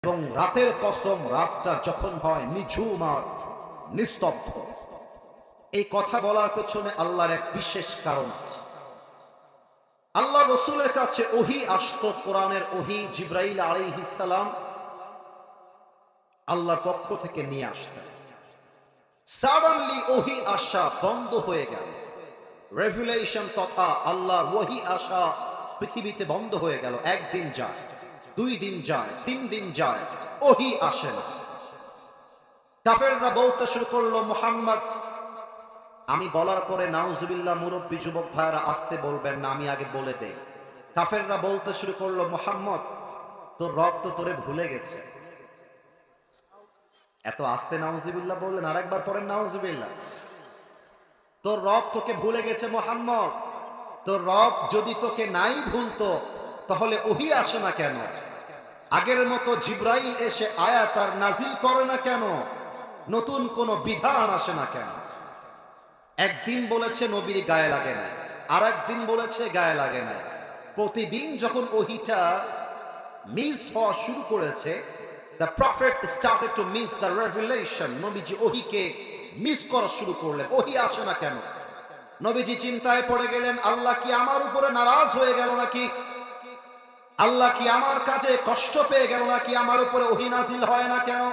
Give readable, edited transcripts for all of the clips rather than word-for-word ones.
এবং রাতের কসম, রাতটা যখন হয় নিঝুম আর নিস্তব্ধ। এই কথা বলার পেছনে আল্লাহর এক বিশেষ কারণ আছে। আল্লাহ রসুলের কাছে ওহী আসতো, কোরআনের ওহী জিবরাইল আলাইহিস সালাম আল্লাহর পক্ষ থেকে নিয়ে আসতেন। সাডেনলি ওহী আসা বন্ধ হয়ে গেল। রেভেলেশন তথা আল্লাহর ওহী আসা পৃথিবীতে বন্ধ হয়ে গেল। একদিন যায়, 2 দিন যায়, 3 দিন যায়, ওহী আসে না। কাফেররা বলতে শুরু করলো, মুহাম্মদ, আমি বলার পরে নাউজুবিল্লাহ মুরব্বী যুবক ভাইরা আসতে বলবেন না, আমি আগে বলে দেই। কাফেররা বলতে শুরু করলো, মুহাম্মদ, তোর রব তো তোরে ভুলে গেছে। এত আস্তে নাউজুবিল্লাহ বললেন, আরেকবার পড়েন নাউজুবিল্লাহ। তোর রব তোকে ভুলে গেছে মুহাম্মদ। তোর রব যদি তোকে নাই ভুলতো তাহলে ওহী আসে না কেন? আগের মতো জিবরাইল এসে আয়াত আর নাজিল করে না কেন? নতুন কোন বিধান আসে না কেন? একদিন বলেছে নবীর গায়ে লাগে না, আর একদিন বলেছে গায়ে লাগে না। প্রতিদিন যখন ওহীটা মিস হওয়া শুরু করেছে, the prophet started to miss the revelation. নবীজি ওহীকে মিস করা শুরু করলেন। ওহী আসে না কেন? নবীজি চিন্তায় পড়ে গেলেন, আল্লাহ কি আমার উপরে নারাজ হয়ে গেল নাকি? আল্লাহ কি আমার কাজে কষ্ট পেয়ে গেল নাকি? আমার উপরে ওহী নাজিল হয় না কেন?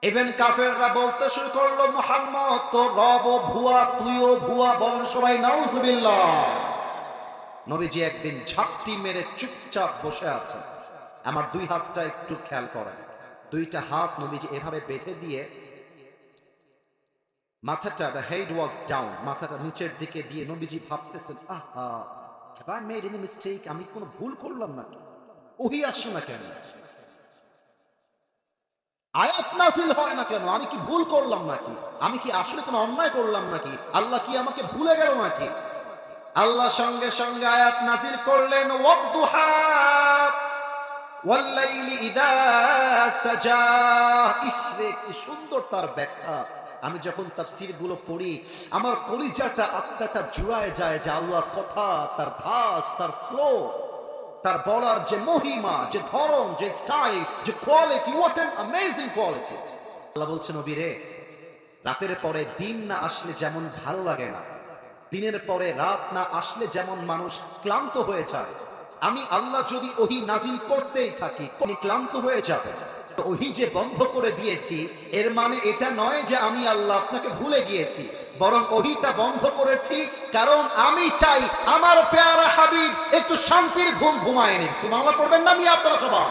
ইভেন কাফেররা বলতে শুরু করলো, মুহাম্মদ, তোর রবও ভুয়া, তুইও ভুয়া। বলেন সবাই নাউজুবিল্লাহ। নবীজি একদিন ঝাপটি মেরে চুপচাপ বসে আছেন। আমার 2 হাতটা একটু খেয়াল করেন। 2টা হাত নবীজি এভাবে বেঁধে দিয়ে মাথাটা, the head was down, মাথাটা নিচের দিকে দিয়ে নবীজি ভাবতেছেন, আহা, have I made any mistake? আমি কোনো ভুল করলাম নাকি? ওহী আসে না কেন? আয়াত নাযিল হয় না কেন? আমি কি ভুল করলাম নাকি? আমি কি আসলে কোনো অন্যায় করলাম নাকি? আল্লাহ কি আমাকে ভুলে গেল নাকি? আল্লাহ সঙ্গে সঙ্গে আয়াত নাযিল করলেন, ওয়াদ-দুহা ওয়াল-লাইলি ইযা সাজা। ইসরে, কি সুন্দর তার ব্যাখ্যা। আমি যখন তাফসীর গুলো পড়ি, আমার কলিজাটা, আত্মাটা জুড়ায় যায় যে আল্লাহর কথা, তার ধাঁচ, তার ফ্লো, তার বলার যে মহিমা, যে ধরন, যে স্টাইল, যে quality, what an amazing quality. Allah বলছেন, নবী রে, রাতের পরে দিন না আসলে যেমন ভালো লাগে না, দিনের পরে রাত না আসলে যেমন মানুষ ক্লান্ত হয়ে যায়, আমি আল্লাহ যদি ওহী নাজিল করতেই থাকি, আপনি ক্লান্ত হয়ে যাবেন। ওহী যে বন্ধ করে দিয়েছি, এর মানে এটা নয় যে আমি আল্লাহ আপনাকে ভুলে গিয়েছি, বরং ওহীটা বন্ধ করেছি কারণ আমি চাই আমার পেয়ারা হাবিব একটু শান্তির ঘুম ঘুমায় নিক। সুবহানাল্লাহ পড়বেন না? আমি আপনারা সবাই